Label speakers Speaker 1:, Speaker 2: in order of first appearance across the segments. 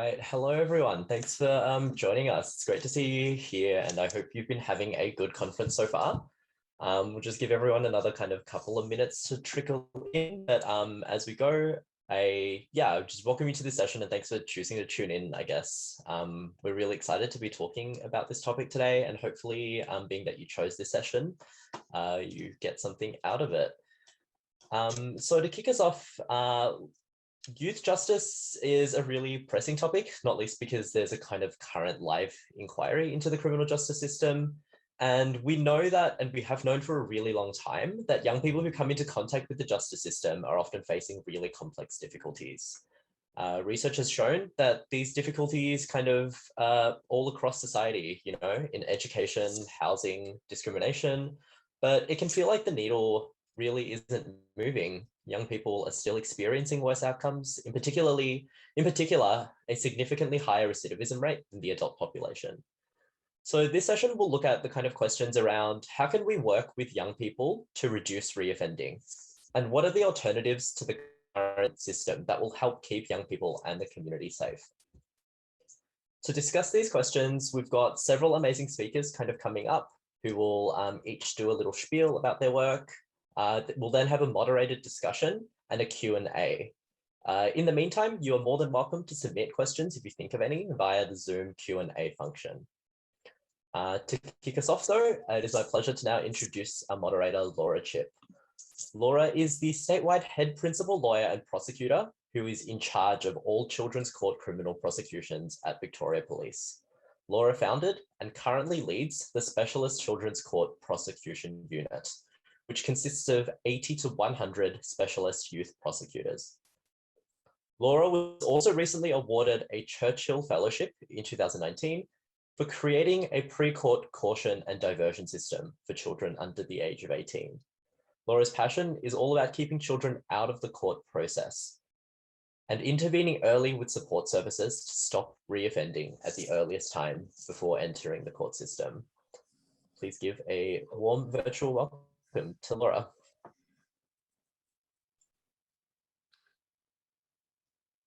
Speaker 1: right. Hello, everyone. Thanks for joining us. It's great to see you here, and I hope you've been having a good conference so far. We'll just give everyone another kind of couple of minutes to trickle in. But as we go, just welcome you to this session, and thanks for choosing to tune in, I guess. We're really excited to be talking about this topic today, and hopefully, being that you chose this session, you get something out of it. So to kick us off, youth justice is a really pressing topic, not least because there's a kind of current live inquiry into the criminal justice system. And we know that, and we have known for a really long time, that young people who come into contact with the justice system are often facing really complex difficulties. Research has shown that these difficulties kind of all across society, you know, in education, housing, discrimination, but it can feel like the needle really isn't moving. Young people are still experiencing worse outcomes, in particular, a significantly higher recidivism rate than the adult population. So this session will look at the kind of questions around how can we work with young people to reduce reoffending? And what are the alternatives to the current system that will help keep young people and the community safe? To discuss these questions, we've got several amazing speakers kind of coming up who will each do a little spiel about their work. We'll then have a moderated discussion and a Q&A. In the meantime, you are more than welcome to submit questions if you think of any via the Zoom Q&A function. To kick us off though, it is my pleasure to now introduce our moderator, Laura Chipp. Laura is the statewide head principal lawyer and prosecutor who is in charge of all children's court criminal prosecutions at Victoria Police. Laura founded and currently leads the Specialist Children's Court Prosecution Unit, which consists of 80 to 100 specialist youth prosecutors. Laura was also recently awarded a Churchill Fellowship in 2019 for creating a pre-court caution and diversion system for children under the age of 18. Laura's passion is all about keeping children out of the court process and intervening early with support services to stop reoffending at the earliest time before entering the court system. Please give a warm virtual welcome to Laura.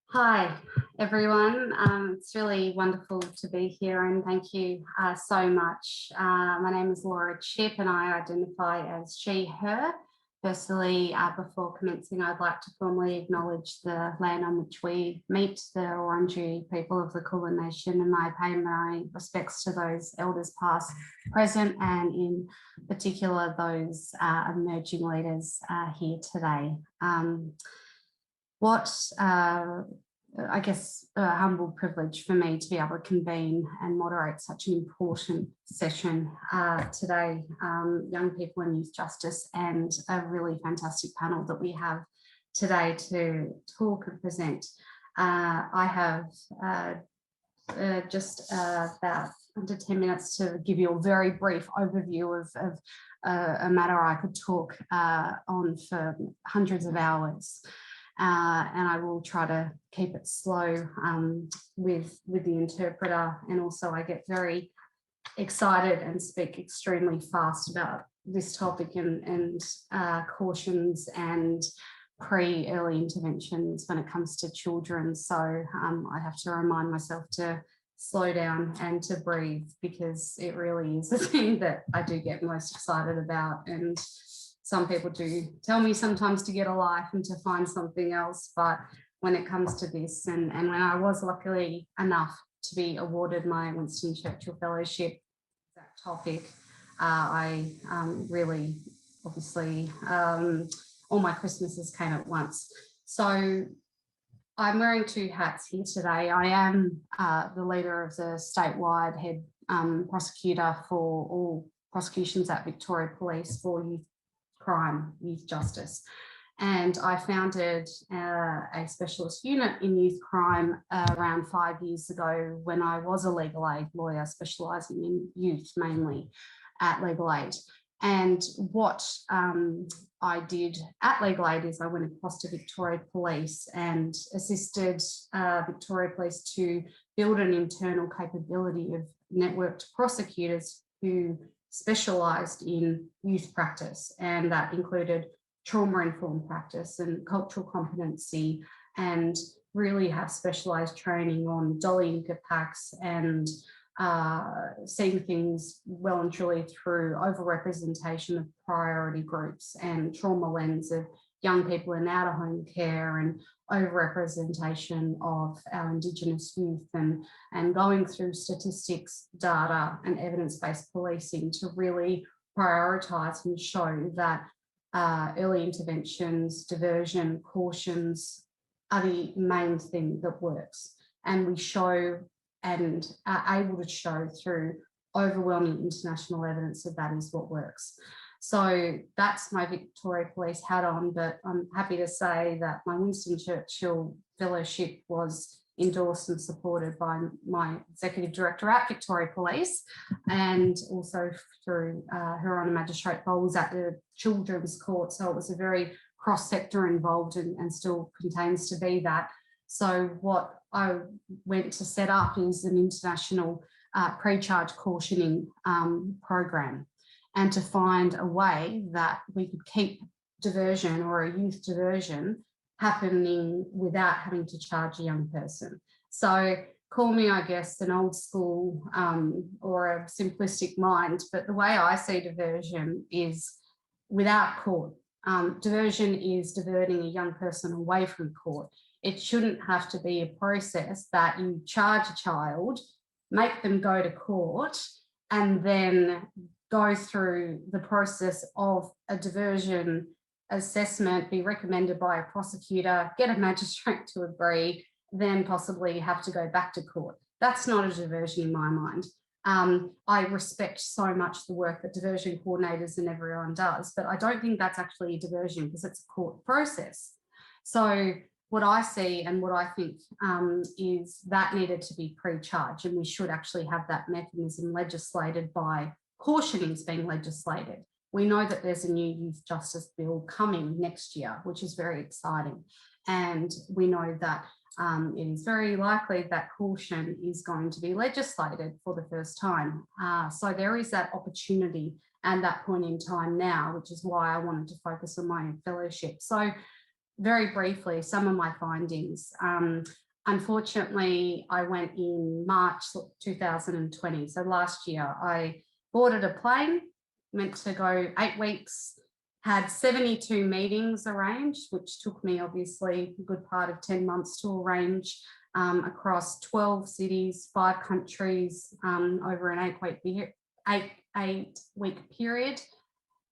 Speaker 2: Hi, everyone. It's really wonderful to be here, and thank you so much. My name is Laura Chipp, and I identify as she, her. Firstly, before commencing, I'd like to formally acknowledge the land on which we meet, the Wurundjeri people of the Kulin Nation, and I pay my respects to those elders past, present, and in particular those emerging leaders here today. I guess a humble privilege for me to be able to convene and moderate such an important session today, young people in youth justice, and a really fantastic panel that we have today to talk and present. I have just about under 10 minutes to give you a very brief overview of a matter I could talk on for hundreds of hours. And I will try to keep it slow with the interpreter, and also I get very excited and speak extremely fast about this topic and cautions and pre-early interventions when it comes to children. So I have to remind myself to slow down and to breathe, because it really is the thing that I do get most excited about. And some people do tell me sometimes to get a life and to find something else, but when it comes to this, and when I was lucky enough to be awarded my Winston Churchill Fellowship, that topic, I really, obviously, all my Christmases came at once. So I'm wearing two hats here today. I am the leader of the statewide head prosecutor for all prosecutions at Victoria Police for youth justice. And I founded a specialist unit in youth crime around 5 years ago when I was a legal aid lawyer specialising in youth mainly at Legal Aid. And what I did at Legal Aid is I went across to Victoria Police and assisted Victoria Police to build an internal capability of networked prosecutors who specialised in youth practice, and that included trauma-informed practice and cultural competency and really have specialised training on dolly packs and seeing things well and truly through overrepresentation of priority groups and trauma lens of young people in out-of-home care and overrepresentation of our Indigenous youth and going through statistics, data and evidence-based policing to really prioritise and show that early interventions, diversion, cautions are the main thing that works. And we show and are able to show through overwhelming international evidence that that is what works. So that's my Victoria Police hat on, but I'm happy to say that my Winston Churchill Fellowship was endorsed and supported by my Executive Director at Victoria Police, and also through Her Honour Magistrate Bowles at the Children's Court. So it was a very cross-sector involved and still continues to be that. So what I went to set up is an international pre-charge cautioning program, and to find a way that we could keep diversion or a youth diversion happening without having to charge a young person. So call me, I guess, an old school or a simplistic mind, but the way I see diversion is without court. Diversion is diverting a young person away from court. It shouldn't have to be a process that you charge a child, make them go to court, and then go through the process of a diversion assessment, be recommended by a prosecutor, get a magistrate to agree, then possibly have to go back to court. That's not a diversion in my mind. I respect so much the work that diversion coordinators and everyone does, but I don't think that's actually a diversion because it's a court process. So what I see and what I think is that needed to be pre-charged, and we should actually have that mechanism legislated by cautionings being legislated. We know that there's a new youth justice bill coming next year, which is very exciting. And we know that it is very likely that caution is going to be legislated for the first time. So there is that opportunity and that point in time now, which is why I wanted to focus on my fellowship. So very briefly, some of my findings. Unfortunately, I went in March 2020. So last year, I boarded a plane, meant to go 8 weeks, had 72 meetings arranged, which took me obviously a good part of 10 months to arrange across 12 cities, 5 countries over an 8-week period.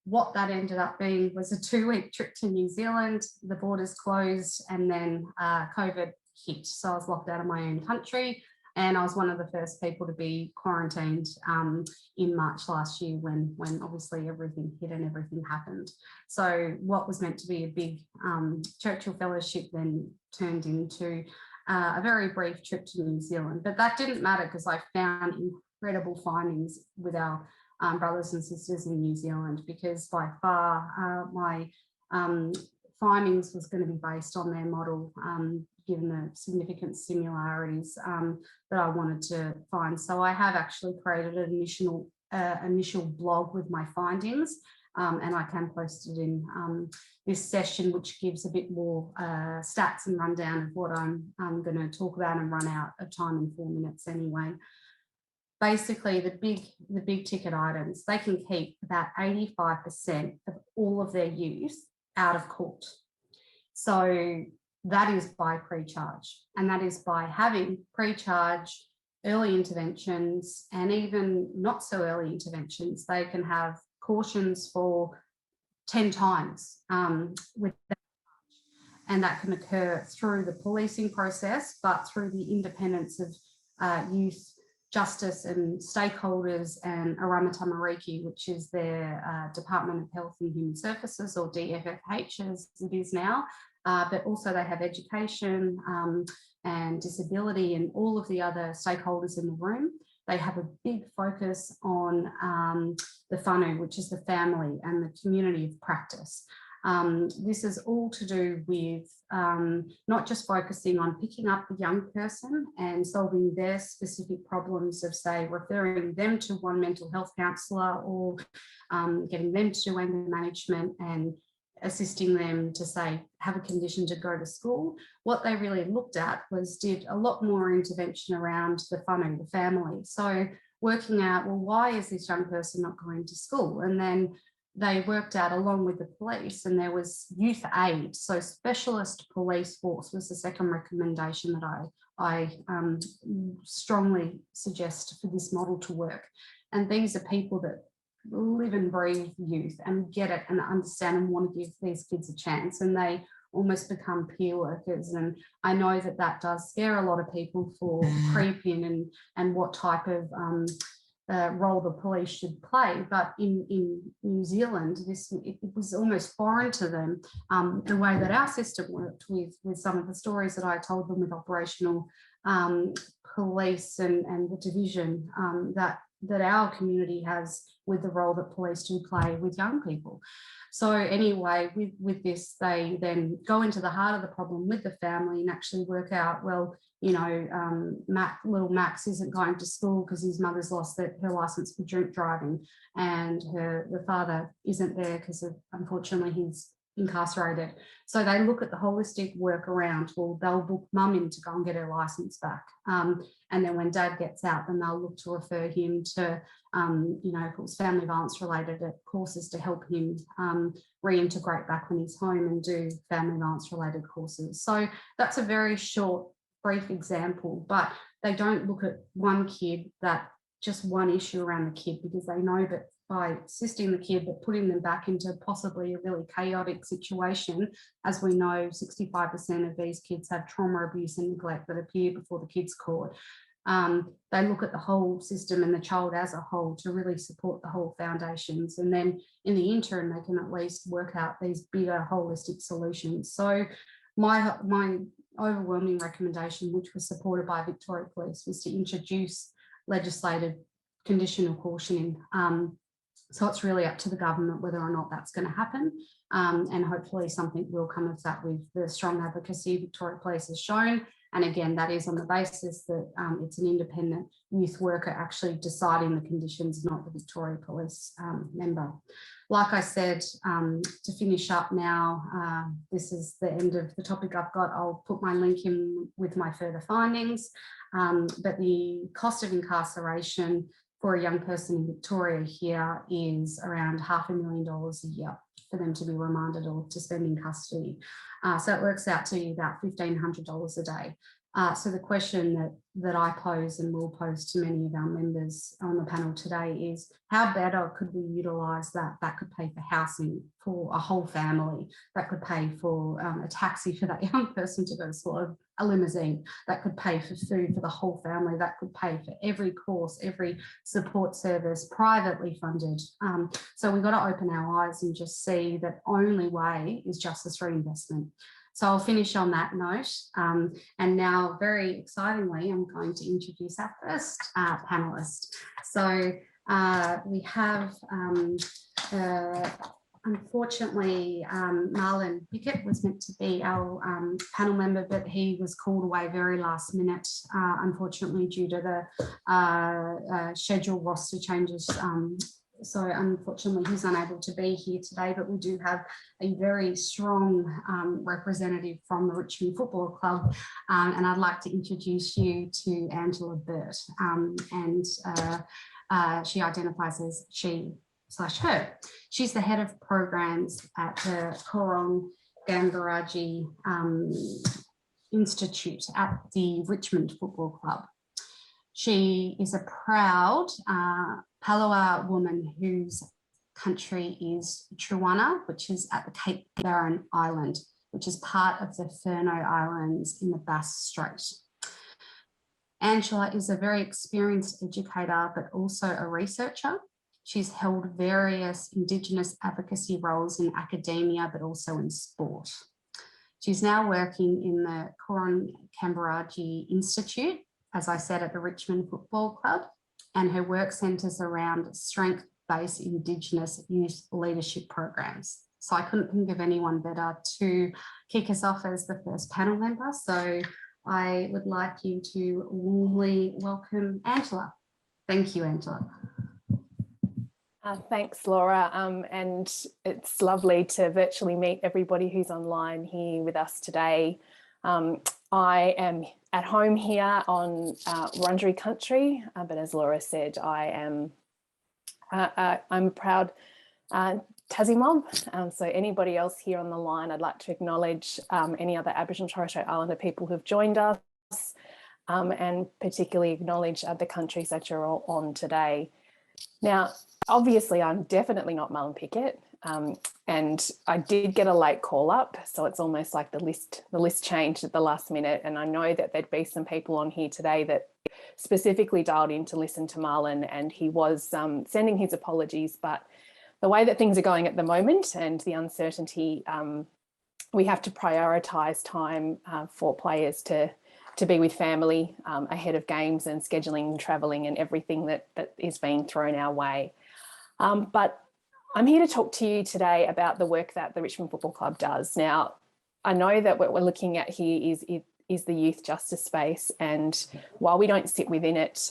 Speaker 2: What that ended up being was a 2-week trip to New Zealand, the borders closed, and then COVID hit. So I was locked out of my own country, and I was one of the first people to be quarantined in March last year when obviously everything hit and everything happened. So what was meant to be a big Churchill Fellowship then turned into a very brief trip to New Zealand. But that didn't matter because I found incredible findings with our brothers and sisters in New Zealand, because by far my findings was going to be based on their model, given the significant similarities that I wanted to find. So I have actually created an initial blog with my findings, and I can post it in this session, which gives a bit more stats and rundown of what I'm going to talk about and run out of time in 4 minutes anyway. Basically, the big ticket items, they can keep about 85% of all of their youth out of court. So that is by pre-charge, and that is by having pre-charge early interventions, and even not so early interventions. They can have cautions for 10 times with that, and that can occur through the policing process, but through the independence of youth justice and stakeholders and Arama Tamariki, which is their Department of Health and Human Services, or DFFH as it is now, but also they have education and disability and all of the other stakeholders in the room. They have a big focus on the whānau, which is the family and the community of practice. This is all to do with not just focusing on picking up the young person and solving their specific problems of, say, referring them to one mental health counsellor, or getting them to do anger management and assisting them to say, have a condition to go to school. What they really looked at was did a lot more intervention around the whānau, the family. So working out, well, why is this young person not going to school? And then they worked out along with the police, and there was youth aid. So specialist police force was the second recommendation that I strongly suggest for this model to work. And these are people that live and breathe youth and get it and understand and want to give these kids a chance, and they almost become peer workers. And I know that that does scare a lot of people for creep in and what type of role the police should play. But in New Zealand, it was almost foreign to them, the way that our system worked with some of the stories that I told them with operational police and the division that our community has with the role that police do play with young people. So anyway, with this, they then go into the heart of the problem with the family and actually work out, well, you know, little Max isn't going to school because his mother's lost her license for drink driving, and the father isn't there because unfortunately he's incarcerated. So they look at the holistic work around, well, they'll book mum in to go and get her license back. And then when dad gets out, then they'll look to refer him to, you know, if it was family violence related, courses to help him reintegrate back when he's home and do family violence related courses. So that's a very short, brief example, but they don't look at one kid, that just one issue around the kid, because they know that by assisting the kid but putting them back into possibly a really chaotic situation, as we know 65% of these kids have trauma, abuse and neglect that appear before the kids court. They look at the whole system and the child as a whole to really support the whole foundations, and then in the interim they can at least work out these bigger holistic solutions. So my overwhelming recommendation, which was supported by Victoria Police, was to introduce legislated conditional cautioning. So it's really up to the government whether or not that's going to happen, and hopefully something will come of that with the strong advocacy Victoria Police has shown. And again, that is on the basis that it's an independent youth worker actually deciding the conditions, not the Victoria Police member. Like I said, to finish up now, this is the end of the topic I've got. I'll put my link in with my further findings, but the cost of incarceration for a young person in Victoria here is around $500,000 a year for them to be remanded or to spend in custody. So it works out to about $1,500 a day. So the question that I pose and will pose to many of our members on the panel today is, how better could we utilise that? That could pay for housing for a whole family, that could pay for a taxi for that young person to go to school, a limousine, that could pay for food for the whole family, that could pay for every course, every support service, privately funded. So we've got to open our eyes and just see that only way is justice reinvestment. So I'll finish on that note. And now, very excitingly, I'm going to introduce our first panelist. So we have, unfortunately, Marlon Pickett was meant to be our panel member, but he was called away very last minute, unfortunately, due to the schedule roster changes. So unfortunately, he's unable to be here today, but we do have a very strong representative from the Richmond Football Club, and I'd like to introduce you to Angela Burt, and she identifies as she/her. She's the head of programs at the Korin Gamadji Institute at the Richmond Football Club. She is a proud Palawa woman whose country is Truwana, which is at the Cape Barren Island, which is part of the Furneaux Islands in the Bass Strait. Angela is a very experienced educator, but also a researcher. She's held various Indigenous advocacy roles in academia, but also in sport. She's now working in the Korin Gamadji Institute, as I said, at the Richmond Football Club, and her work centres around strength-based Indigenous youth leadership programs. So I couldn't think of anyone better to kick us off as the first panel member. So I would like you to warmly welcome Angela. Thank you, Angela.
Speaker 3: Thanks, Laura. And it's lovely to virtually meet everybody who's online here with us today. I am at home here on Wurundjeri country, but as Laura said, I'm a proud Tassie mob. So anybody else here on the line, I'd like to acknowledge any other Aboriginal and Torres Strait Islander people who've joined us, and particularly acknowledge the countries that you're all on today. Now, obviously, I'm definitely not Mullen Pickett, and I did get a late call up, so it's almost like the list changed at the last minute. And I know that there'd be some people on here today that specifically dialed in to listen to Marlon, and he was sending his apologies. But the way that things are going at the moment and the uncertainty, we have to prioritise time for players to be with family ahead of games and scheduling, travelling and everything that is being thrown our way. But I'm here to talk to you today about the work that the Richmond Football Club does. Now, I know that what we're looking at here is the youth justice space, and while we don't sit within it,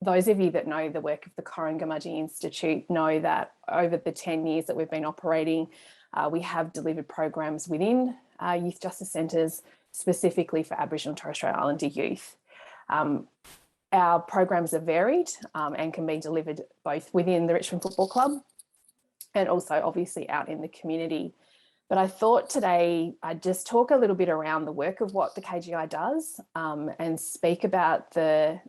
Speaker 3: those of you that know the work of the Korin Gamadji Institute know that over the 10 years that we've been operating, we have delivered programs within youth justice centres, specifically for Aboriginal and Torres Strait Islander youth. Our programs are varied and can be delivered both within the Richmond Football Club and also obviously out in the community. But I thought today I'd just talk a little bit around the work of what the KGI does and speak about the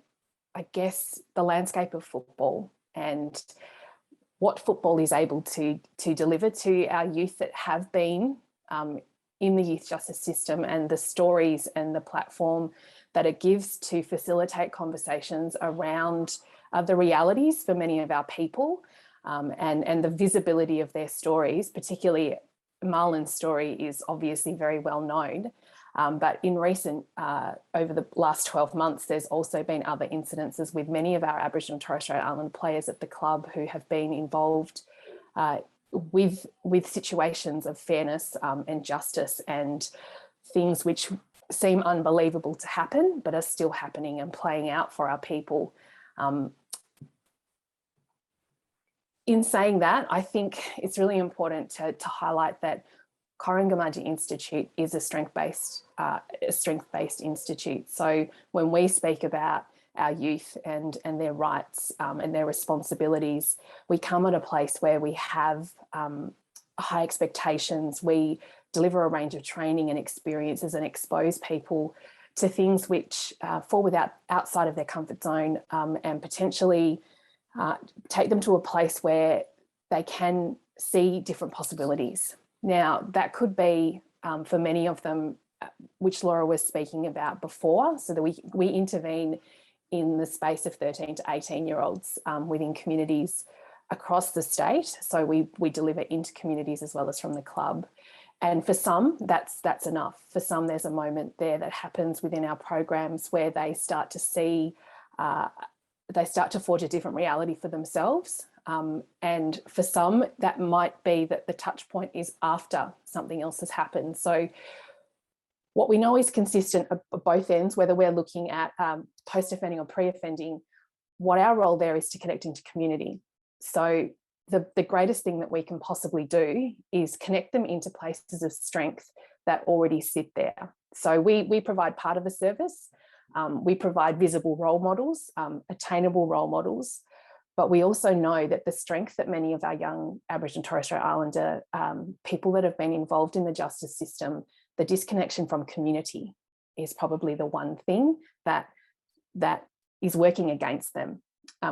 Speaker 3: landscape of football and what football is able to deliver to our youth that have been in the youth justice system, and the stories and the platform that it gives to facilitate conversations around the realities for many of our people, and the visibility of their stories. Particularly Marlon's story is obviously very well known, but in recent, over the last 12 months, there's also been other incidences with many of our Aboriginal and Torres Strait Islander players at the club who have been involved with situations of fairness and justice, and things which seem unbelievable to happen but are still happening and playing out for our people. In saying that, I think it's really important to highlight that Korin Gamadji Institute is a strength-based institute. So when we speak about our youth and their rights and their responsibilities, we come at a place where we have high expectations. We deliver a range of training and experiences and expose people to things which fall outside of their comfort zone, and potentially take them to a place where they can see different possibilities. Now, that could be for many of them, which Laura was speaking about before, so that we intervene in the space of 13 to 18-year-olds within communities across the state. So we deliver into communities as well as from the club. And for some, that's enough. For some, there's a moment there that happens within our programs where they start to see, they start to forge a different reality for themselves. And for some, that might be that the touch point is after something else has happened. So what we know is consistent at both ends, whether we're looking at post-offending or pre-offending, what our role there is to connect into community. So the greatest thing that we can possibly do is connect them into places of strength that already sit there. So we provide part of the service. We provide visible role models, attainable role models, but we also know that the strength that many of our young Aboriginal and Torres Strait Islander people that have been involved in the justice system, the disconnection from community is probably the one thing that is working against them.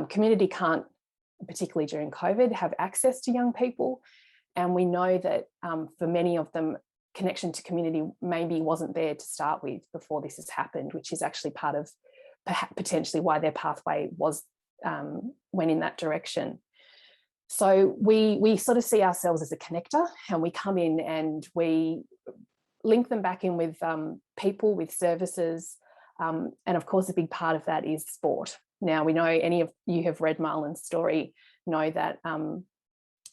Speaker 3: Community can't, particularly during COVID, have access to young people. And we know that for many of them, connection to community maybe wasn't there to start with before this has happened, which is actually part of potentially why their pathway went in that direction. So we sort of see ourselves as a connector, and we come in and we link them back in with people, with services. And of course, a big part of that is sport. Now, we know any of you have read Marlon's story, know that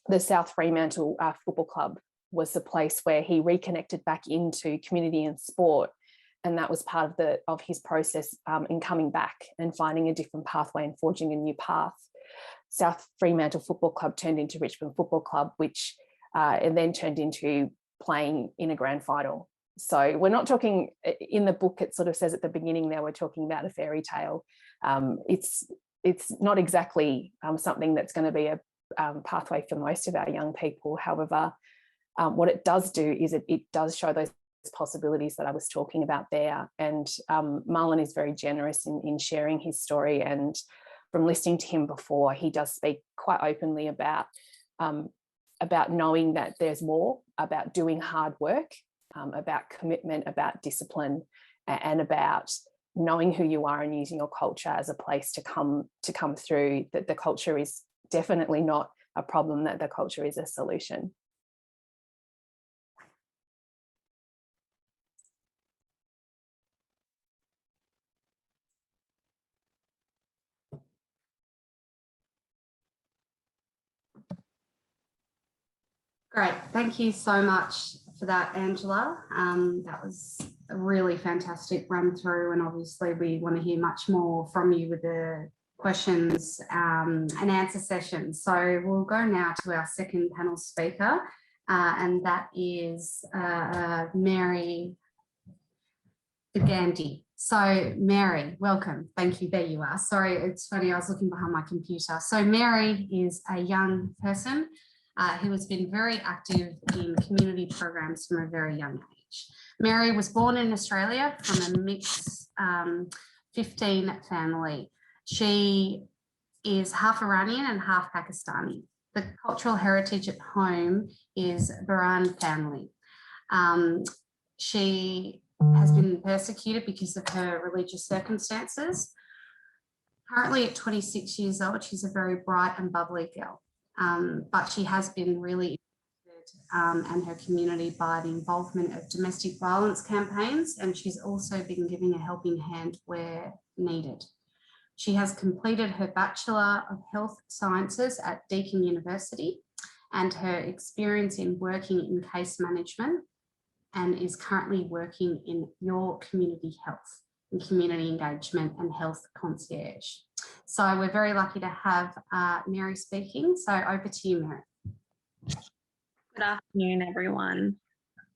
Speaker 3: the South Fremantle Football Club was the place where he reconnected back into community and sport. And that was part of his process in coming back and finding a different pathway and forging a new path. South Fremantle Football Club turned into Richmond Football Club, which and then turned into playing in a grand final. So we're not talking, in the book, it sort of says at the beginning there, we're talking about a fairy tale. It's not exactly something that's going to be a pathway for most of our young people. However, what it does do is it does show those possibilities that I was talking about there. And Marlon is very generous in sharing his story. And from listening to him before, he does speak quite openly about knowing that there's more, about doing hard work, about commitment, about discipline, and about knowing who you are and using your culture as a place to come through, that the culture is definitely not a problem, that the culture is a solution.
Speaker 2: Great, thank you so much for that, Angela. That was a really fantastic run through, and obviously we want to hear much more from you with the questions and answer session. So we'll go now to our second panel speaker, and that is Mehri Vijdani. So Mehri, welcome. Thank you. There you are. Sorry, it's funny, I was looking behind my computer. So Mehri is a young person who has been very active in community programs from a very young age. Mehri was born in Australia from a mixed 15 family. She is half Iranian and half Pakistani. The cultural heritage at home is Baran family. She has been persecuted because of her religious circumstances. Currently at 26 years old, she's a very bright and bubbly girl. But she has been really impacted and her community by the involvement of domestic violence campaigns, and she's also been giving a helping hand where needed. She has completed her Bachelor of Health Sciences at Deakin University and her experience in working in case management, and is currently working in Your Community Health, in community engagement and health concierge. So we're very lucky to have Mehri speaking. So over to you, Mehri.
Speaker 4: Good afternoon, everyone.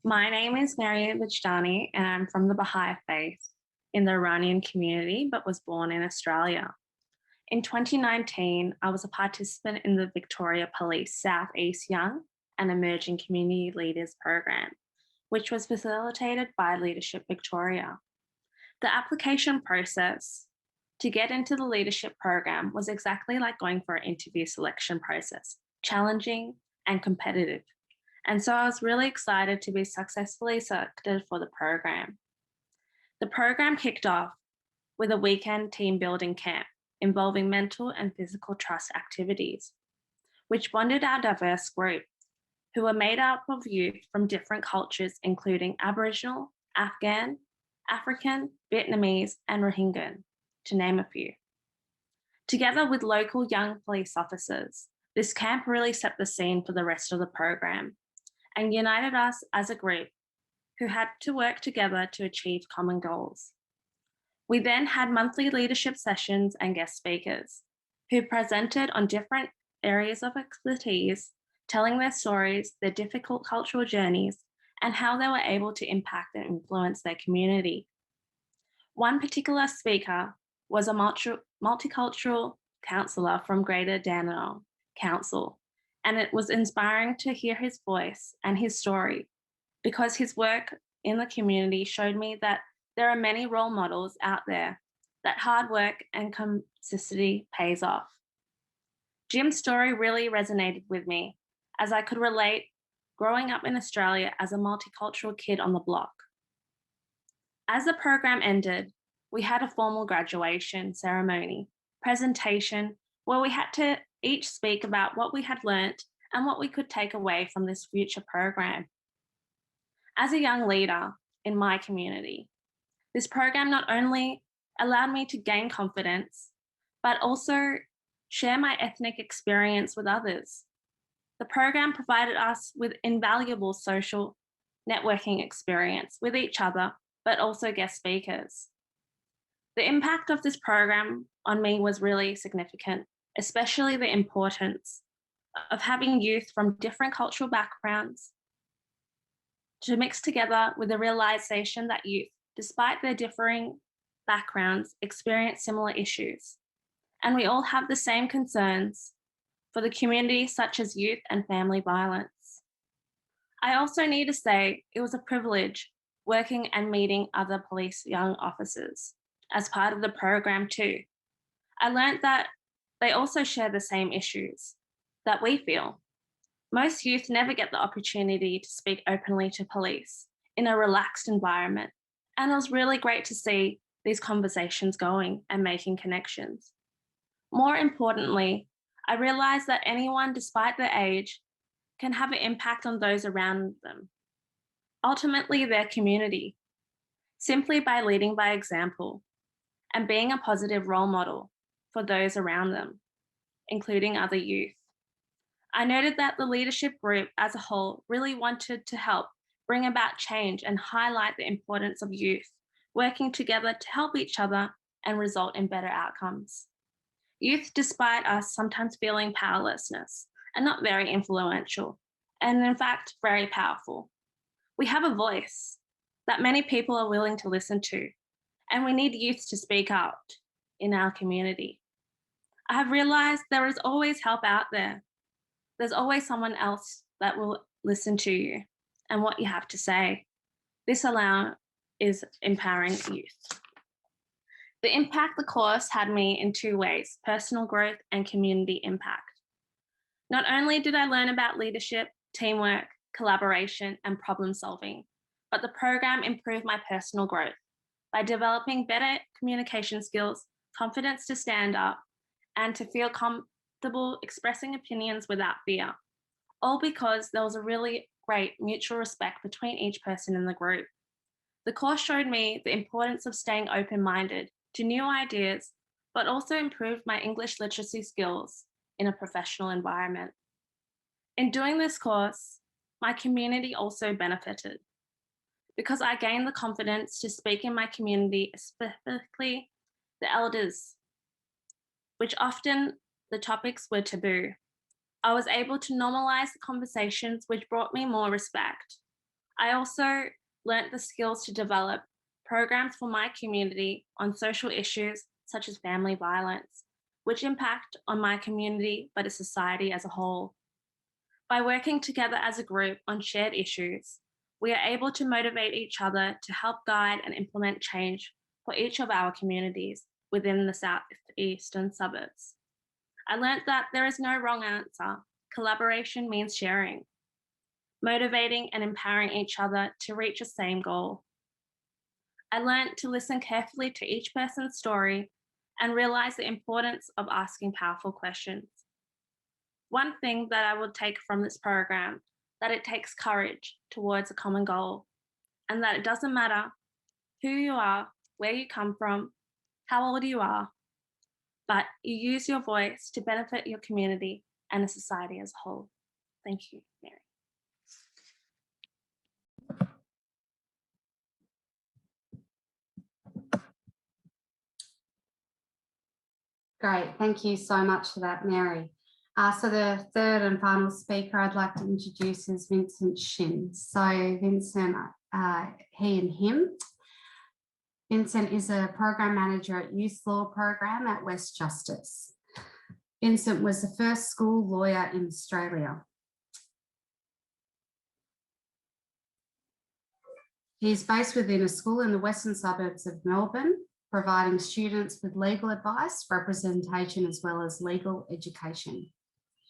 Speaker 4: My name is Mehri Vijdani, and I'm from the Baha'i faith in the Iranian community, but was born in Australia. In 2019, I was a participant in the Victoria Police Southeast Young and Emerging Community Leaders program, which was facilitated by Leadership Victoria. The application process to get into the leadership program was exactly like going for an interview selection process, challenging and competitive. And so I was really excited to be successfully selected for the program. The program kicked off with a weekend team building camp involving mental and physical trust activities, which bonded our diverse group, who were made up of youth from different cultures, including Aboriginal, Afghan, African, Vietnamese, and Rohingya, to name a few. Together with local young police officers, this camp really set the scene for the rest of the program and united us as a group who had to work together to achieve common goals. We then had monthly leadership sessions and guest speakers who presented on different areas of expertise, telling their stories, their difficult cultural journeys, and how they were able to impact and influence their community. One particular speaker was a multicultural counsellor from Greater Dandenong Council, and it was inspiring to hear his voice and his story, because his work in the community showed me that there are many role models out there, that hard work and consistency pays off. Jim's story really resonated with me, as I could relate growing up in Australia as a multicultural kid on the block. As the program ended, we had a formal graduation ceremony presentation where we had to each speak about what we had learnt and what we could take away from this future program. As a young leader in my community, this program not only allowed me to gain confidence, but also share my ethnic experience with others. The program provided us with invaluable social networking experience with each other, but also guest speakers. The impact of this program on me was really significant, especially the importance of having youth from different cultural backgrounds to mix together with the realization that youth, despite their differing backgrounds, experience similar issues. And we all have the same concerns for the community, such as youth and family violence. I also need to say it was a privilege working and meeting other police young officers as part of the program too. I learned that they also share the same issues that we feel. Most youth never get the opportunity to speak openly to police in a relaxed environment. And it was really great to see these conversations going and making connections. More importantly, I realized that anyone, despite their age, can have an impact on those around them, ultimately their community, simply by leading by example and being a positive role model for those around them, including other youth. I noted that the leadership group as a whole really wanted to help bring about change and highlight the importance of youth working together to help each other and result in better outcomes. Youth, despite us sometimes feeling powerlessness, are not very influential, and in fact, very powerful. We have a voice that many people are willing to listen to, and we need youth to speak out in our community. I have realized there is always help out there. There's always someone else that will listen to you and what you have to say. This is empowering youth. The impact the course had me in two ways: personal growth and community impact. Not only did I learn about leadership, teamwork, collaboration, and problem solving, but the program improved my personal growth by developing better communication skills, confidence to stand up, and to feel comfortable expressing opinions without fear, all because there was a really great mutual respect between each person in the group. The course showed me the importance of staying open-minded to new ideas, but also improved my English literacy skills in a professional environment. In doing this course, my community also benefited because I gained the confidence to speak in my community, specifically the elders, which often the topics were taboo. I was able to normalize the conversations, which brought me more respect. I also learned the skills to develop programs for my community on social issues such as family violence, which impact on my community, but a society as a whole. By working together as a group on shared issues, we are able to motivate each other to help guide and implement change for each of our communities within the southeastern suburbs. I learned that there is no wrong answer. Collaboration means sharing, motivating and empowering each other to reach the same goal. I learned to listen carefully to each person's story and realize the importance of asking powerful questions. One thing that I would take from this program, that it takes courage towards a common goal, and that it doesn't matter who you are, where you come from, how old you are, but you use your voice to benefit your community and the society as a whole. Thank you, Mehri.
Speaker 2: Great, thank you so much for that, Mehri. So the third and final speaker I'd like to introduce is Vincent Shin. So Vincent, he and him. Vincent is a program manager at Youth Law Program at WEstjustice. Vincent was the first school lawyer in Australia. He is based within a school in the western suburbs of Melbourne, providing students with legal advice, representation, as well as legal education.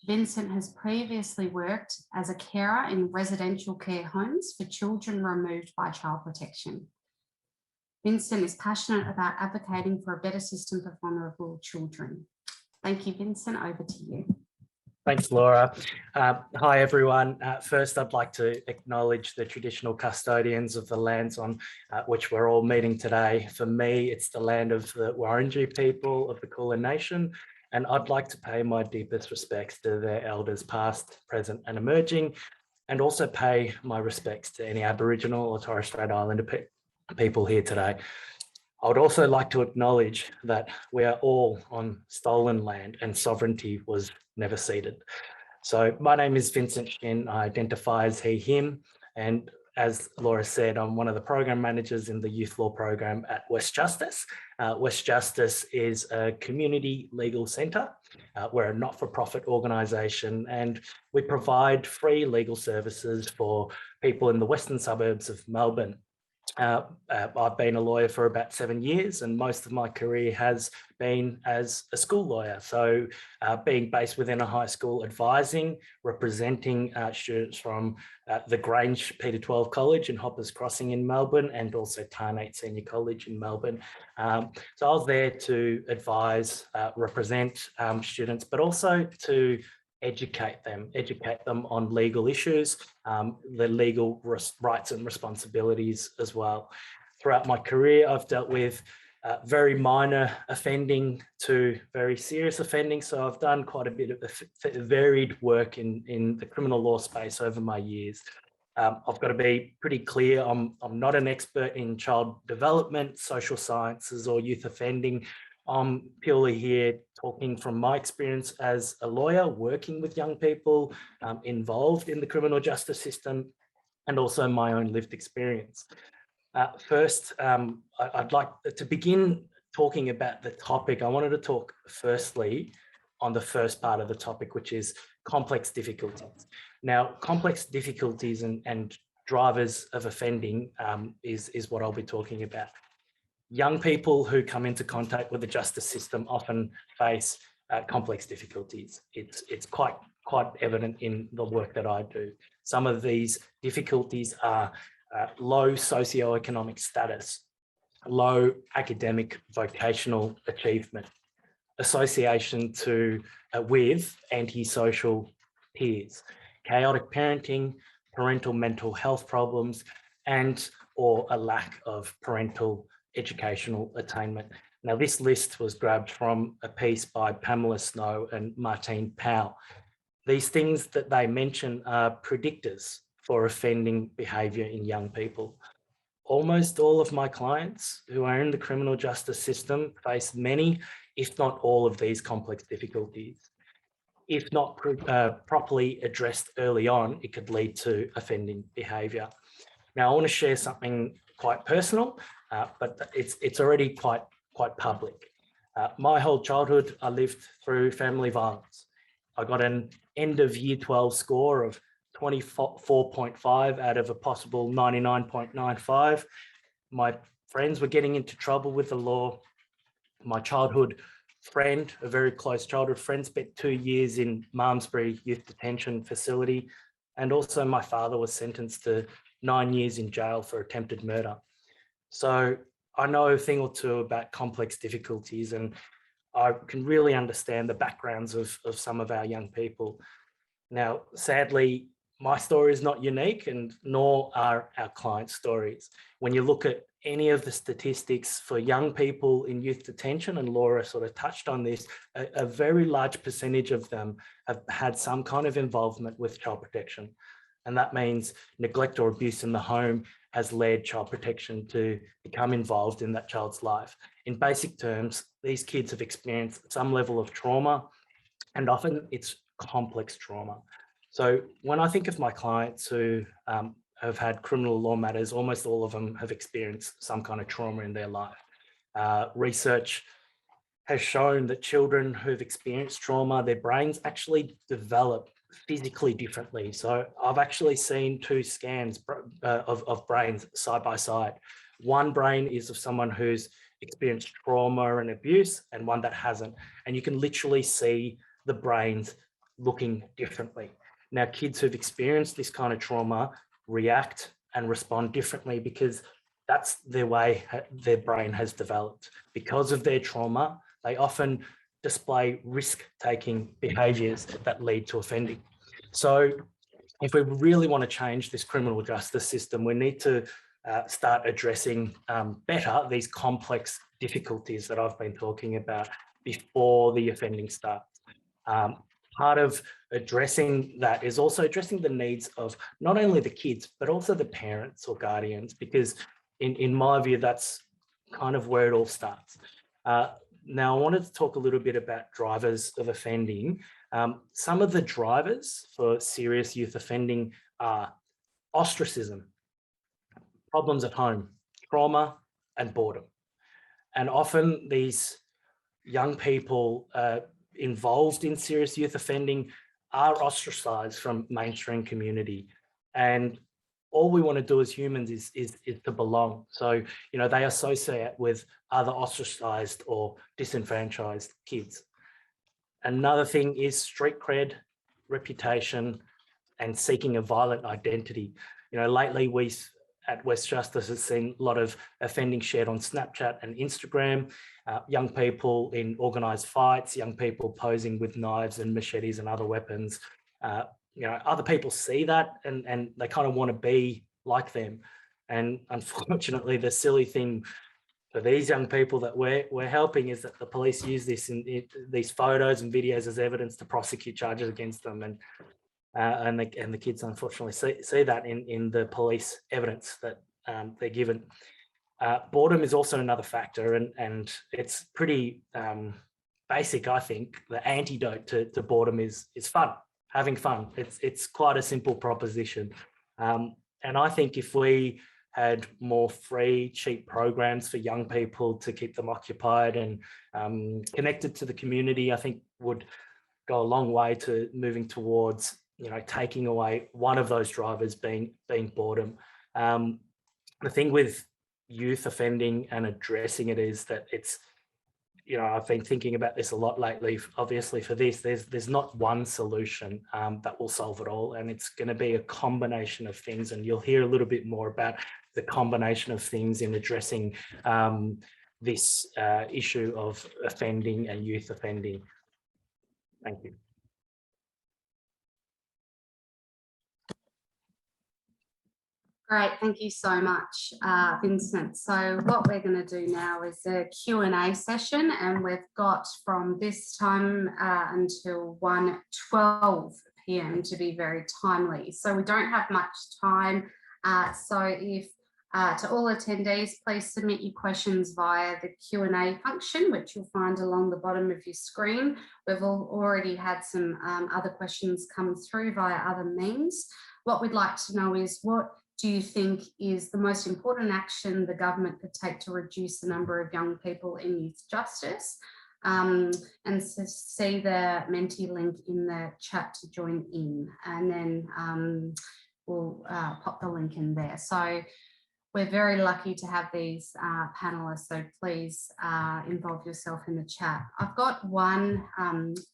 Speaker 2: Vincent has previously worked as a carer in residential care homes for children removed by child protection. Vincent is passionate about advocating for a better system for vulnerable children. Thank you, Vincent. Over to you.
Speaker 5: Thanks, Laura. Hi, everyone. First, I'd like to acknowledge the traditional custodians of the lands on which we're all meeting today. For me, it's the land of the Wurundjeri people of the Kulin Nation, and I'd like to pay my deepest respects to their elders past, present and emerging, and also pay my respects to any Aboriginal or Torres Strait Islander people here today. I would also like to acknowledge that we are all on stolen land and sovereignty was never ceded. So my name is Vincent Shin. I identify as he, him, and as Laura said, I'm one of the program managers in the youth law program at WEstjustice. WEstjustice is a community legal centre. We're a not-for-profit organisation and we provide free legal services for people in the western suburbs of Melbourne. I've been a lawyer for about 7 years and most of my career has been as a school lawyer. So being based within a high school, advising, representing students from the Grange Peter 12 College in Hoppers Crossing in Melbourne and also Tarnate Senior College in Melbourne. So I was there to advise, represent students, but also to educate them on legal issues, the legal rights and responsibilities as well. Throughout my career, I've dealt with very minor offending to very serious offending. So I've done quite a bit of varied work in the criminal law space over my years. I've got to be pretty clear, I'm not an expert in child development, social sciences or youth offending. I'm purely here talking from my experience as a lawyer, working with young people involved in the criminal justice system, and also my own lived experience. First, I'd like to begin talking about the topic. I wanted to talk firstly on the first part of the topic, which is complex difficulties. Now, complex difficulties and drivers of offending is what I'll be talking about. Young people who come into contact with the justice system often face complex difficulties. It's quite evident in the work that I do. Some of these difficulties are low socioeconomic status, low academic vocational achievement, association with antisocial peers, chaotic parenting, parental mental health problems, and or a lack of parental educational attainment. Now, this list was grabbed from a piece by Pamela Snow and Martine Powell. These things that they mention are predictors for offending behaviour in young people. Almost all of my clients who are in the criminal justice system face many, if not all of these complex difficulties. If not properly addressed early on, it could lead to offending behaviour. Now, I want to share something quite personal, but it's already quite public. My whole childhood, I lived through family violence. I got an end of year 12 score of 24.5 out of a possible 99.95. My friends were getting into trouble with the law. My childhood friend, a very close childhood friend, spent 2 years in Malmesbury Youth Detention Facility. And also my father was sentenced to 9 years in jail for attempted murder. So I know a thing or two about complex difficulties and I can really understand the backgrounds of some of our young people. Now, sadly, my story is not unique and nor are our clients' stories. When you look at any of the statistics for young people in youth detention, and Laura sort of touched on this, a very large percentage of them have had some kind of involvement with child protection. And that means neglect or abuse in the home has led child protection to become involved in that child's life. In basic terms, these kids have experienced some level of trauma, and often it's complex trauma. So when I think of my clients who have had criminal law matters, almost all of them have experienced some kind of trauma in their life. Research has shown that children who've experienced trauma, their brains actually develop physically differently. So I've actually seen 2 scans of brains side by side. One brain is of someone who's experienced trauma and abuse and one that hasn't. And you can literally see the brains looking differently. Now, kids who've experienced this kind of trauma react and respond differently because that's their way their brain has developed. Because of their trauma, they often display risk-taking behaviours that lead to offending. So if we really want to change this criminal justice system, we need to start addressing better these complex difficulties that I've been talking about before the offending starts. Part of addressing that is also addressing the needs of not only the kids, but also the parents or guardians, because in my view, that's kind of where it all starts. Now, I wanted to talk a little bit about drivers of offending. Some of the drivers for serious youth offending are ostracism, problems at home, trauma, and boredom. And often these young people involved in serious youth offending are ostracized from mainstream community. And all we want to do as humans is to belong. So, you know, they associate with other ostracized or disenfranchised kids. Another thing is street cred, reputation, and seeking a violent identity. You know, lately we at WEstjustice has seen a lot of offending shared on Snapchat and Instagram, young people in organised fights, young people posing with knives and machetes and other weapons. You know, other people see that and they kind of want to be like them. And unfortunately, the silly thing for these young people that we're helping is that the police use this in these photos and videos as evidence to prosecute charges against them. And the kids unfortunately see that in the police evidence that they're given. Boredom is also another factor, and it's pretty basic. I think the antidote to boredom is fun, having fun. It's quite a simple proposition, and I think if we had more free, cheap programs for young people to keep them occupied and connected to the community, I think would go a long way to moving towards, you know, taking away one of those drivers being boredom. The thing with youth offending and addressing it is that it's, you know, I've been thinking about this a lot lately. Obviously for this, there's not one solution that will solve it all, and it's going to be a combination of things, and you'll hear a little bit more about the combination of things in addressing this issue of offending and youth offending. Thank you.
Speaker 2: Great, thank you so much, Vincent. So what we're going to do now is a Q&A session, and we've got from this time until 1:12 p.m. to be very timely. So we don't have much time. So if to all attendees, please submit your questions via the Q&A function, which you'll find along the bottom of your screen. We've already had some other questions come through via other means. What we'd like to know is, what do you think is the most important action the government could take to reduce the number of young people in youth justice? And so see the Menti link in the chat to join in, and then we'll pop the link in there. So we're very lucky to have these panelists, so please involve yourself in the chat. I've got one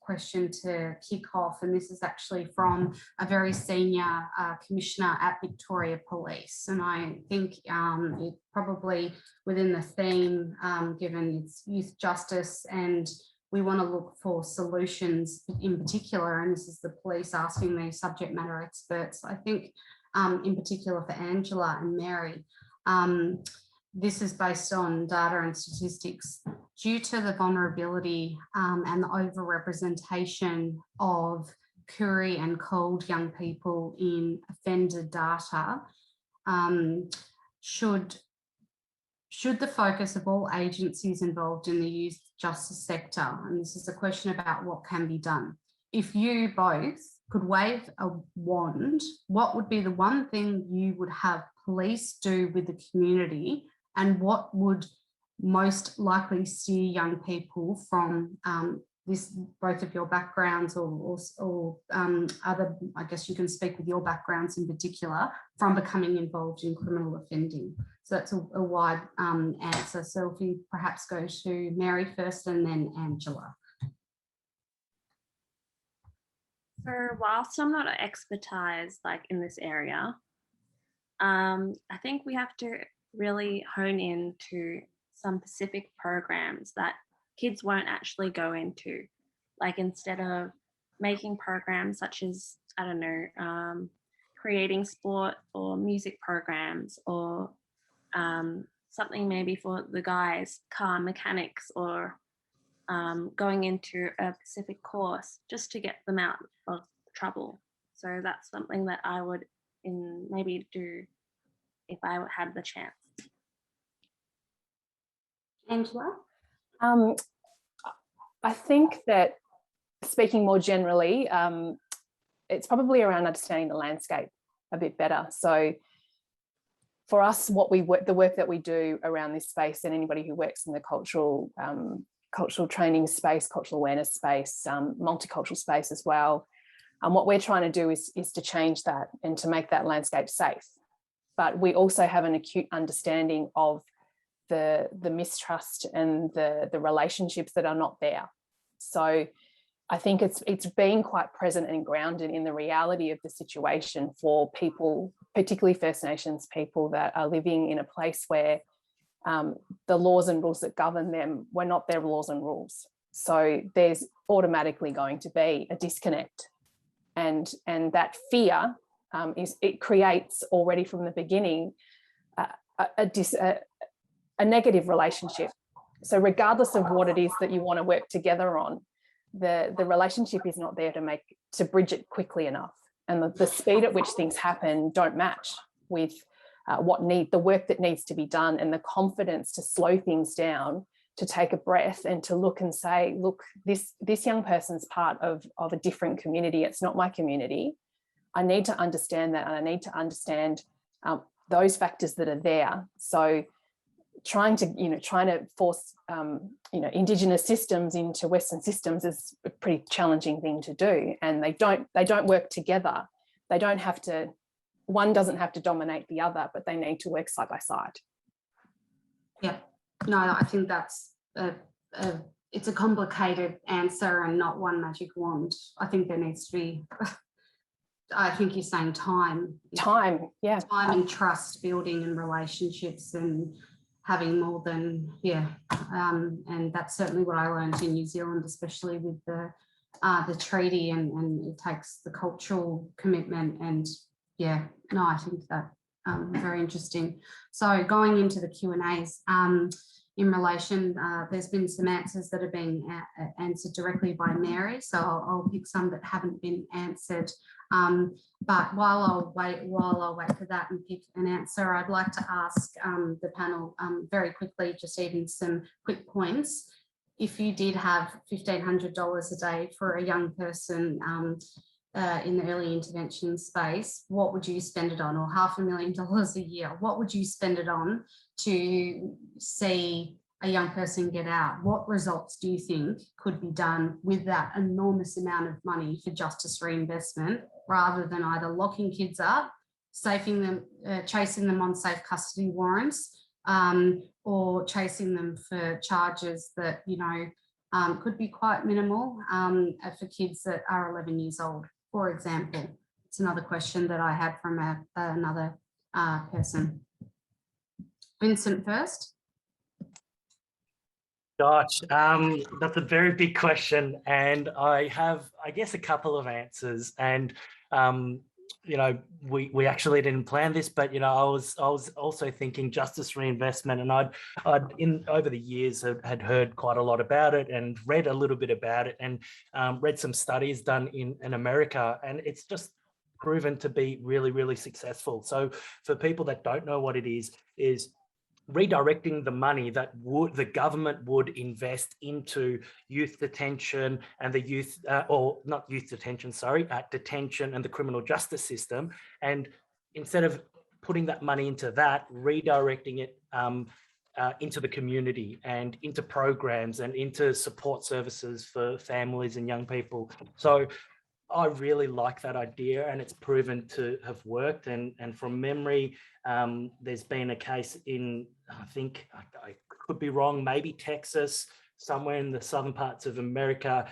Speaker 2: question to kick off, and this is actually from a very senior commissioner at Victoria Police. And I think it probably within the theme, given it's youth justice and we want to look for solutions in particular, and this is the police asking the subject matter experts, I think in particular for Angela and Mehri. This is based on data and statistics. Due to the vulnerability and the overrepresentation of Koori and cold young people in offender data, should the focus of all agencies involved in the youth justice sector, and this is a question about what can be done. If you both could wave a wand, what would be the one thing you would have police do with the community, and what would most likely steer young people from this, both of your backgrounds or other, I guess you can speak with your backgrounds in particular, from becoming involved in criminal offending? So that's a wide answer. So if you perhaps go to Mehri first and then Angela.
Speaker 4: So whilst I'm not an expertise like in this area, I think we have to really hone in to some specific programs that kids won't actually go into. Like, instead of making programs such as, I don't know, creating sport or music programs, or something maybe for the guys, car mechanics, or going into a specific course just to get them out of trouble. So that's something that I would maybe do if I had the chance.
Speaker 2: Angela?
Speaker 3: I think that, speaking more generally, it's probably around understanding the landscape a bit better. So for us, the work that we do around this space, and anybody who works in the cultural training space, cultural awareness space, multicultural space as well, what we're trying to do is to change that and to make that landscape safe. But we also have an acute understanding of the mistrust and the relationships that are not there. So I think it's being quite present and grounded in the reality of the situation for people, particularly First Nations people that are living in a place where the laws and rules that govern them were not their laws and rules. So there's automatically going to be a disconnect, and that fear it creates already from the beginning a negative relationship. So regardless of what it is that you want to work together on, the relationship is not there to bridge it quickly enough, and the speed at which things happen don't match with the work that needs to be done, and the confidence to slow things down, to take a breath and to look and say, look, this young person's part of a different community. It's not my community. I need to understand that, and I need to understand those factors that are there. So trying to force Indigenous systems into Western systems is a pretty challenging thing to do, and they don't work together. They don't have to. One doesn't have to dominate the other, but they need to work side by side.
Speaker 2: Yeah, no, I think that's it's a complicated answer and not one magic wand. I think there needs to be. I think you're saying time.
Speaker 3: Time, yeah.
Speaker 2: Time and trust building and relationships and having more than, and that's certainly what I learned in New Zealand, especially with the treaty, and it takes the cultural commitment, and I think that very interesting. So going into the Q&As, in relation, there's been some answers that have been answered directly by Mehri, so I'll pick some that haven't been answered. But while I'll wait for that and pick an answer, I'd like to ask the panel very quickly, just even some quick points. If you did have $1,500 a day for a young person in the early intervention space, what would you spend it on? Or $500,000 a year, what would you spend it on to see a young person get out? What results do you think could be done with that enormous amount of money for justice reinvestment, rather than either locking kids up, chasing them on safe custody warrants, or chasing them for charges that could be quite minimal for kids that are 11 years old, for example? It's another question that I had from another person. Vincent first.
Speaker 5: Gosh, that's a very big question, and I have, I guess, a couple of answers. And we actually didn't plan this, but I was also thinking justice reinvestment, and I'd over the years had heard quite a lot about it and read a little bit about it, and read some studies done in America, and it's just proven to be really, really successful. So for people that don't know what it is redirecting the money that the government would invest into youth detention and the detention and the criminal justice system. And instead of putting that money into that, redirecting it into the community and into programs and into support services for families and young people. So I really like that idea, and it's proven to have worked. And from memory, there's been a case in, I think, I could be wrong, maybe Texas, somewhere in the southern parts of America,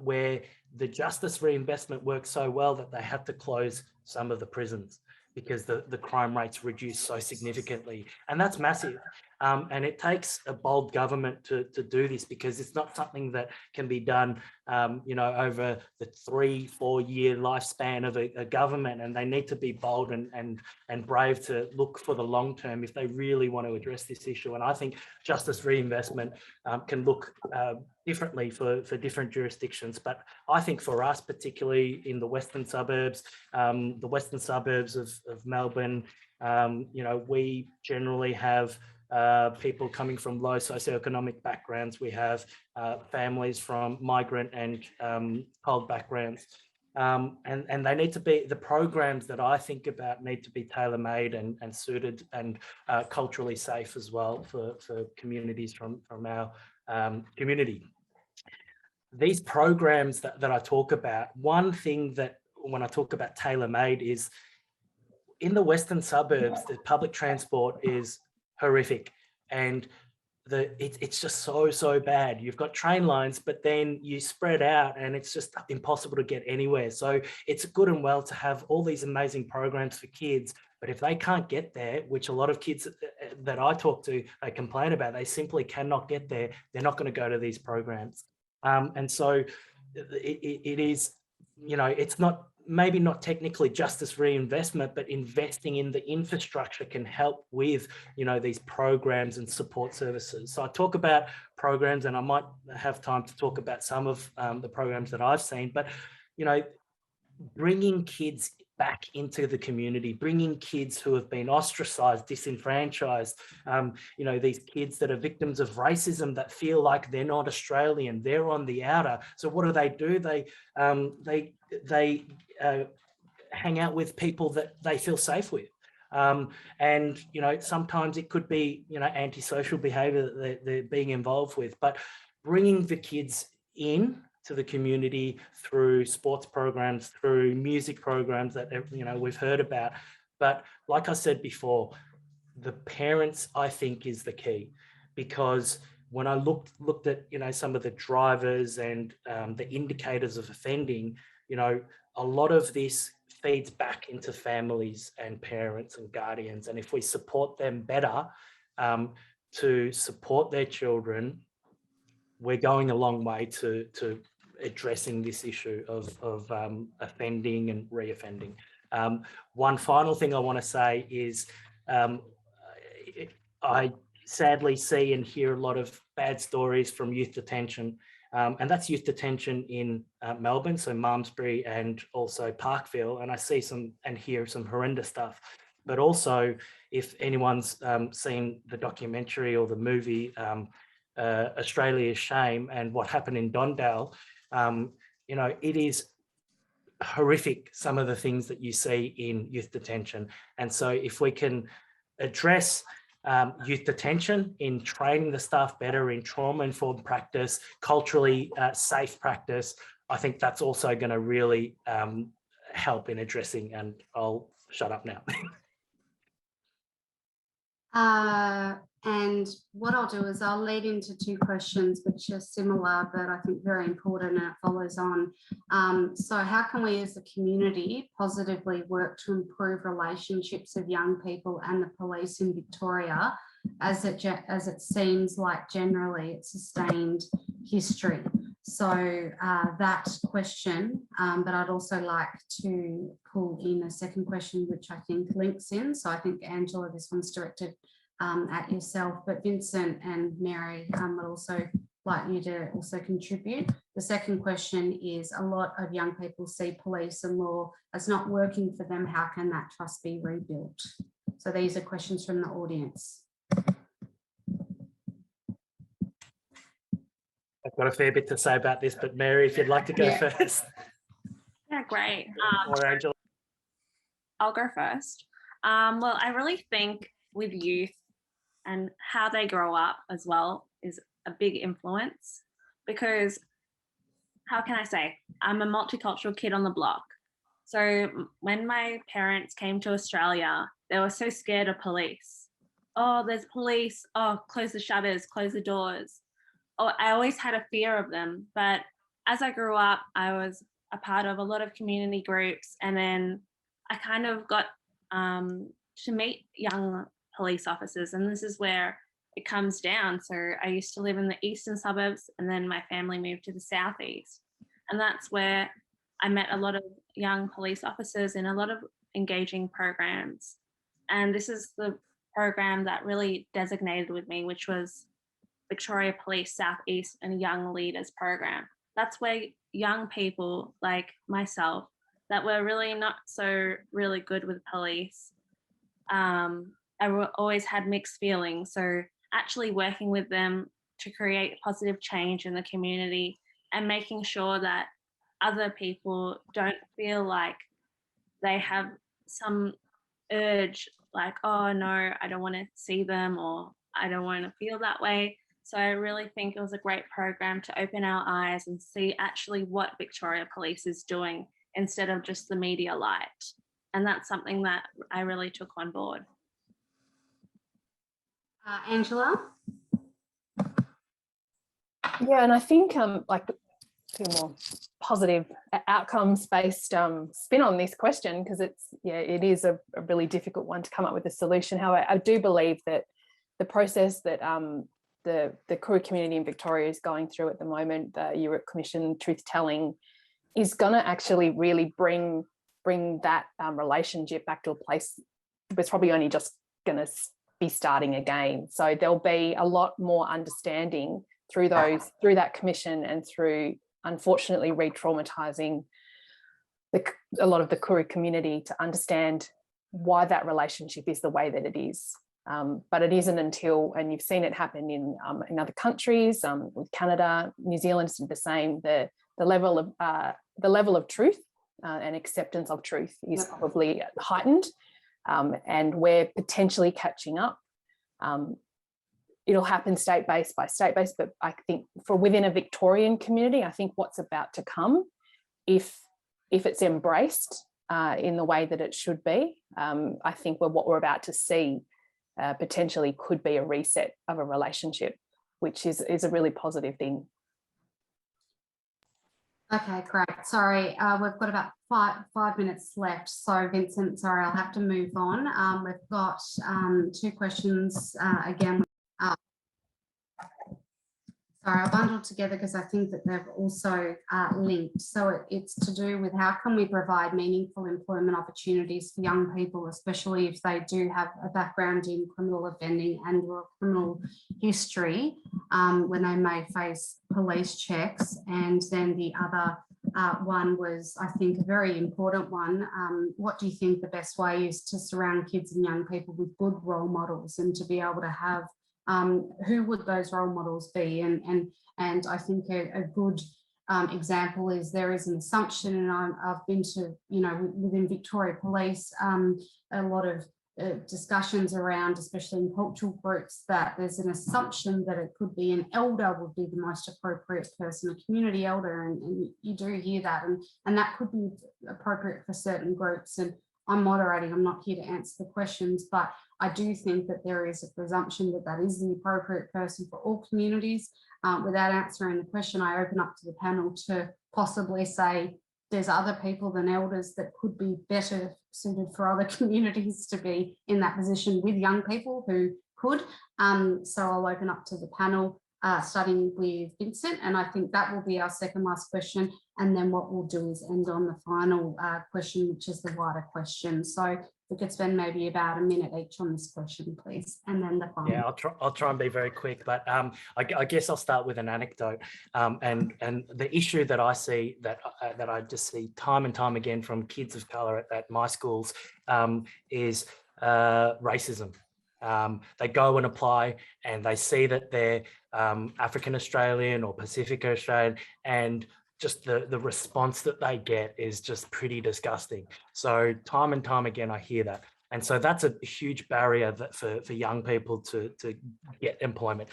Speaker 5: where the justice reinvestment worked so well that they had to close some of the prisons because the crime rates reduced so significantly. And that's massive. And it takes a bold government to do this, because it's not something that can be done, over the 3-4 year lifespan of a government. And they need to be bold and brave to look for the long term if they really want to address this issue. And I think justice reinvestment can look differently for different jurisdictions. But I think for us, particularly in the western suburbs of Melbourne, we generally have people coming from low socioeconomic backgrounds. We have families from migrant and cold backgrounds. And they need to be, the programs that I think about need to be tailor-made and suited and culturally safe as well for communities from our community. These programs that I talk about, one thing that when I talk about tailor-made is in the western suburbs, the public transport is horrific, and it's just so bad. You've got train lines, but then you spread out and it's just impossible to get anywhere. So it's good and well to have all these amazing programs for kids, but if they can't get there, which a lot of kids that I talk to, they complain about, they simply cannot get there, they're not going to go to these programs. And so it is, you know, it's not, maybe not technically justice reinvestment, but investing in the infrastructure can help with, you know, these programs and support services. So I talk about programs, and I might have time to talk about some of the programs that I've seen, but, you know, bringing kids back into the community, bringing kids who have been ostracized, disenfranchised, you know, these kids that are victims of racism that feel like they're not Australian, they're on the outer. So what do? They hang out with people that they feel safe with. And, you know, sometimes it could be, you know, antisocial behavior that they're being involved with, but bringing the kids in to the community through sports programs, through music programs that, you know, we've heard about. But like I said before, the parents, I think, is the key, because when I looked at, you know, some of the drivers and the indicators of offending, you know, a lot of this feeds back into families and parents and guardians. And if we support them better to support their children, we're going a long way to addressing this issue of offending and reoffending. One final thing I want to say is I sadly see and hear a lot of bad stories from youth detention, and that's youth detention in Melbourne, so Malmesbury and also Parkville, and I see some and hear some horrendous stuff. But also, if anyone's seen the documentary or the movie Australia's Shame and what happened in Dondale, you know, it is horrific, some of the things that you see in youth detention. And so if we can address youth detention in training the staff better in trauma-informed practice, culturally safe practice, I think that's also going to really help in addressing, and I'll shut up now.
Speaker 2: And what I'll do is I'll lead into two questions which are similar, but I think very important, and it follows on. So how can we as a community positively work to improve relationships of young people and the police in Victoria, as it seems like generally it's sustained history? So that question, but I'd also like to pull in a second question, which I think links in. So I think, Angela, this one's directed at yourself, but Vincent and Mehri would also like you to also contribute. The second question is, a lot of young people see police and law as not working for them. How can that trust be rebuilt? So these are questions from the audience.
Speaker 5: I've got a fair bit to say about this, but Mehri, if you'd like to go first.
Speaker 4: Yeah, great.
Speaker 5: Or Angela.
Speaker 4: I'll go first. Well, I really think with youth and how they grow up as well is a big influence, because how can I say, I'm a multicultural kid on the block. So when my parents came to Australia, they were so scared of police. Oh, there's police. Oh, close the shutters, close the doors. Oh, I always had a fear of them. But as I grew up, I was a part of a lot of community groups, and then I kind of got to meet young police officers, and this is where it comes down. So I used to live in the eastern suburbs, and then my family moved to the southeast, and that's where I met a lot of young police officers in a lot of engaging programs. And this is the program that really designated with me, which was Victoria Police Southeast and Young Leaders Program. That's where young people like myself that were really not so really good with police always had mixed feelings. So actually working with them to create positive change in the community and making sure that other people don't feel like they have some urge like, oh no, I don't want to see them, or I don't want to feel that way. So I really think it was a great program to open our eyes and see actually what Victoria Police is doing instead of just the media light. And that's something that I really took on board.
Speaker 2: Angela?
Speaker 3: Yeah, and I think like a more positive outcomes based spin on this question, because it is a really difficult one to come up with a solution. However, I do believe that the process that the Koori community in Victoria is going through at the moment, the Europe Commission truth telling, is going to actually really bring that relationship back to a place that's probably only just going to be starting again. So there'll be a lot more understanding through that commission and through, unfortunately, re-traumatizing a lot of the Koori community to understand why that relationship is the way that it is. But it isn't until, and you've seen it happen in other countries, with Canada, New Zealand, the same. The level of truth and acceptance of truth is probably heightened, and we're potentially catching up. It'll happen state-based by state-based, but I think for within a Victorian community, I think what's about to come, if it's embraced in the way that it should be, I think what we're about to see potentially could be a reset of a relationship, which is a really positive thing.
Speaker 2: Okay, great. Sorry, we've got about five minutes left. So Vincent, sorry, I'll have to move on. We've got 2 questions again. Sorry, I'll bundle together because I think that they've also linked. So it's to do with how can we provide meaningful employment opportunities for young people, especially if they do have a background in criminal offending and or criminal history, when they may face police checks. And then the other one was, I think, a very important one. What do you think the best way is to surround kids and young people with good role models, and to be able to have who would those role models be? And I think a good example is there is an assumption, and I've been to, within Victoria Police, a lot of discussions around, especially in cultural groups, that there's an assumption that it could be an elder would be the most appropriate person, a community elder, and you do hear that, and that could be appropriate for certain groups. And I'm moderating, I'm not here to answer the questions, but I do think that there is a presumption that that is the appropriate person for all communities. Without answering the question, I open up to the panel to possibly say there's other people than elders that could be better suited for other communities to be in that position with young people who could. So I'll open up to the panel, starting with Vincent, and I think that will be our second last question. And then what we'll do is end on the final question, which is the wider question. So we could spend maybe about a minute each on this question, please, and then the final.
Speaker 5: Yeah, I'll try and be very quick, but I guess I'll start with an anecdote. And the issue that I see, that I just see time and time again from kids of colour at my schools, is racism. They go and apply and they see that they're African Australian or Pacific Australian, and just the response that they get is just pretty disgusting. So time and time again, I hear that. And so that's a huge barrier that for young people to get employment.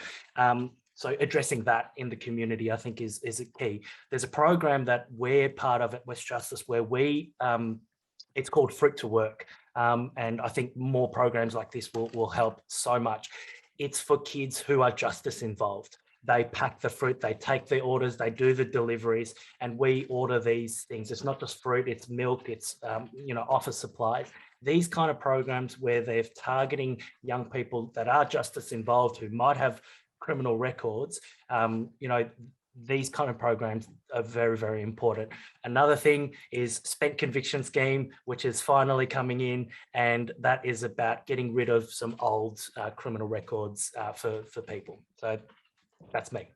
Speaker 5: So addressing that in the community, I think is a key. There's a program that we're part of at WEstjustice where it's called Fruit to Work. And I think more programs like this will help so much. It's for kids who are justice involved. They pack the fruit, they take the orders, they do the deliveries, and we order these things. It's not just fruit, it's milk, it's office supplies. These kind of programs where they're targeting young people that are justice involved who might have criminal records, these kind of programs are very, very important. Another thing is spent conviction scheme, which is finally coming in, and that is about getting rid of some old criminal records for people. So that's me.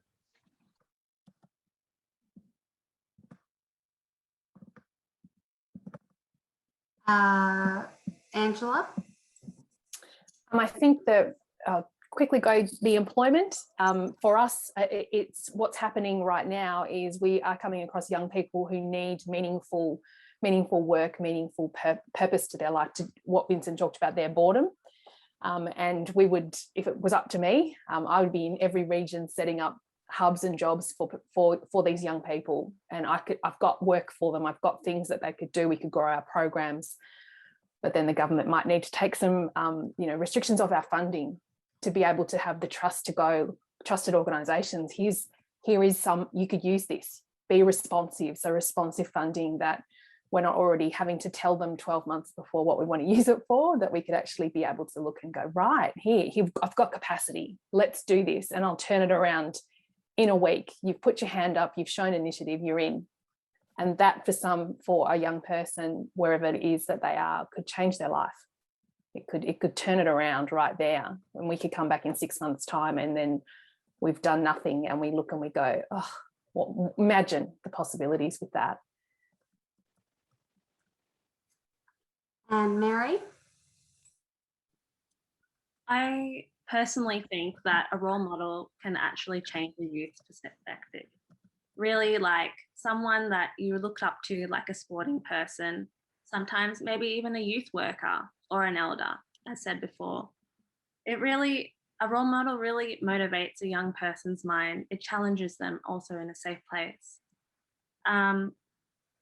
Speaker 2: Angela?
Speaker 3: I think that quickly go the employment. For us, it's what's happening right now is we are coming across young people who need meaningful work, meaningful purpose to their life, to what Vincent talked about, their boredom. And we would, if it was up to me, I would be in every region setting up hubs and jobs for these young people. And I've got work for them. I've got things that they could do. We could grow our programs, but then the government might need to take some, restrictions off our funding to be able to have the trust to go, trusted organisations. Here is some, you could use this, be responsive. So responsive funding that we're not already having to tell them 12 months before what we want to use it for, that we could actually be able to look and go, right, here, I've got capacity, let's do this. And I'll turn it around in a week. You've put your hand up, you've shown initiative, you're in. And that for a young person, wherever it is that they are, could change their life. It could turn it around right there. And we could come back in 6 months' time and then we've done nothing and we look and we go, oh, well, imagine the possibilities with that.
Speaker 2: And Mehri?
Speaker 4: I personally think that a role model can actually change the youth's perspective. Really, like someone that you looked up to, like a sporting person, sometimes maybe even a youth worker or an elder, as said before. A role model really motivates a young person's mind. It challenges them also in a safe place.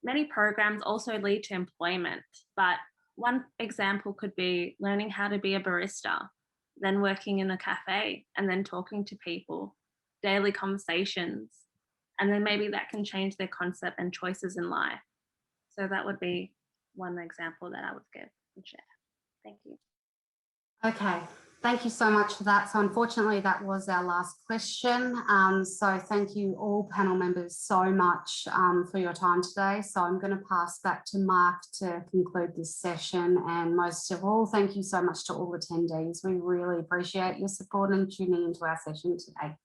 Speaker 4: Many programs also lead to employment, but one example could be learning how to be a barista, then working in a cafe, and then talking to people, daily conversations, and then maybe that can change their concept and choices in life. So that would be one example that I would give and share. Thank you.
Speaker 2: Okay, thank you so much for that. So unfortunately, that was our last question. So thank you all panel members so much for your time today. So I'm going to pass back to Mark to conclude this session. And most of all, thank you so much to all attendees. We really appreciate your support and tuning into our session today.